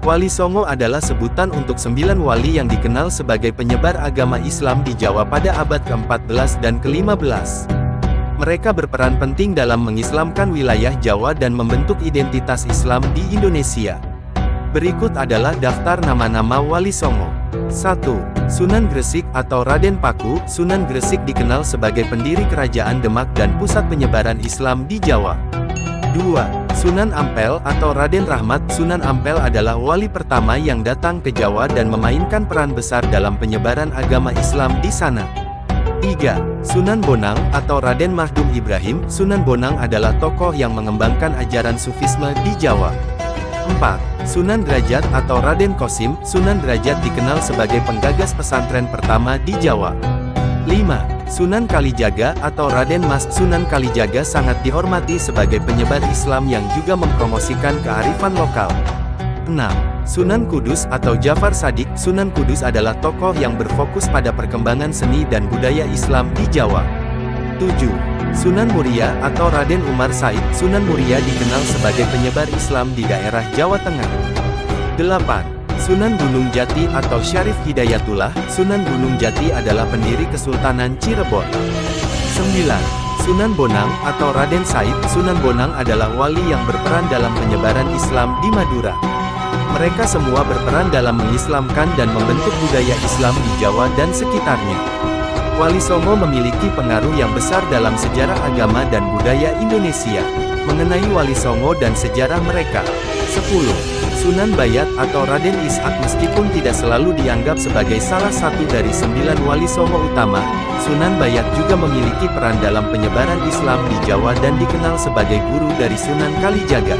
Wali Songo adalah sebutan untuk 9 wali yang dikenal sebagai penyebar agama Islam di Jawa pada abad ke-14 dan ke-15. Mereka berperan penting dalam mengislamkan wilayah Jawa dan membentuk identitas Islam di Indonesia. Berikut adalah daftar nama-nama Wali Songo. 1. Sunan Gresik atau Raden Paku. Sunan Gresik dikenal sebagai pendiri kerajaan Demak dan pusat penyebaran Islam di Jawa. 2. Sunan Ampel atau Raden Rahmat. Sunan Ampel adalah wali pertama yang datang ke Jawa dan memainkan peran besar dalam penyebaran agama Islam di sana. 3. Sunan Bonang atau Raden Mahdum Ibrahim. Sunan Bonang adalah tokoh yang mengembangkan ajaran Sufisme di Jawa. 4. Sunan Derajat atau Raden Kosim. Sunan Derajat dikenal sebagai penggagas pesantren pertama di Jawa. 5. Sunan Kalijaga atau Raden Mas. Sunan Kalijaga sangat dihormati sebagai penyebar Islam yang juga mempromosikan kearifan lokal. 6. Sunan Kudus atau Jafar Shadiq. Sunan Kudus adalah tokoh yang berfokus pada perkembangan seni dan budaya Islam di Jawa. 7. Sunan Muria atau Raden Umar Said. Sunan Muria dikenal sebagai penyebar Islam di daerah Jawa Tengah. 8. Sunan Gunung Jati atau Syarif Hidayatullah. Sunan Gunung Jati adalah pendiri Kesultanan Cirebon. 9. Sunan Bonang atau Raden Said. Sunan Bonang adalah wali yang berperan dalam penyebaran Islam di Madura. Mereka semua berperan dalam mengislamkan dan membentuk budaya Islam di Jawa dan sekitarnya. Wali Songo memiliki pengaruh yang besar dalam sejarah agama dan budaya Indonesia. Mengenai Wali Songo dan sejarah mereka. 10. Sunan Bayat atau Raden Ishak. Meskipun tidak selalu dianggap sebagai salah satu dari 9 Wali Songo utama, Sunan Bayat juga memiliki peran dalam penyebaran Islam di Jawa dan dikenal sebagai guru dari Sunan Kalijaga.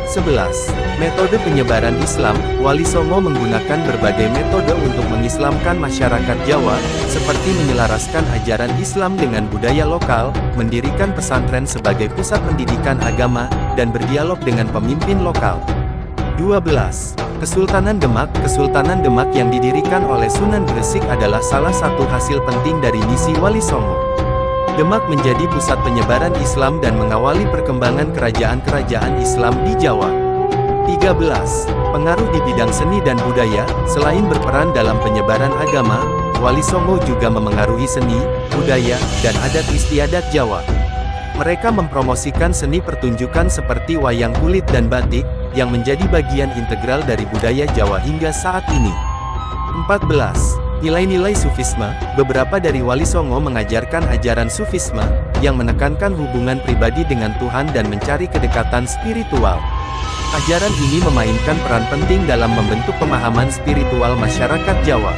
11. Metode penyebaran Islam. Wali Songo menggunakan berbagai metode untuk mengislamkan masyarakat Jawa, seperti menyelaraskan ajaran Islam dengan budaya lokal, mendirikan pesantren sebagai pusat pendidikan agama, dan berdialog dengan pemimpin lokal. 12. Kesultanan Demak. Kesultanan Demak yang didirikan oleh Sunan Gresik adalah salah satu hasil penting dari misi Wali Songo. Demak menjadi pusat penyebaran Islam dan mengawali perkembangan kerajaan-kerajaan Islam di Jawa. 13. Pengaruh di bidang seni dan budaya. Selain berperan dalam penyebaran agama, Wali Songo juga memengaruhi seni, budaya, dan adat istiadat Jawa. Mereka mempromosikan seni pertunjukan seperti wayang kulit dan batik, yang menjadi bagian integral dari budaya Jawa hingga saat ini. 14. Nilai-nilai Sufisme. Beberapa dari Wali Songo mengajarkan ajaran Sufisme, yang menekankan hubungan pribadi dengan Tuhan dan mencari kedekatan spiritual. Ajaran ini memainkan peran penting dalam membentuk pemahaman spiritual masyarakat Jawa.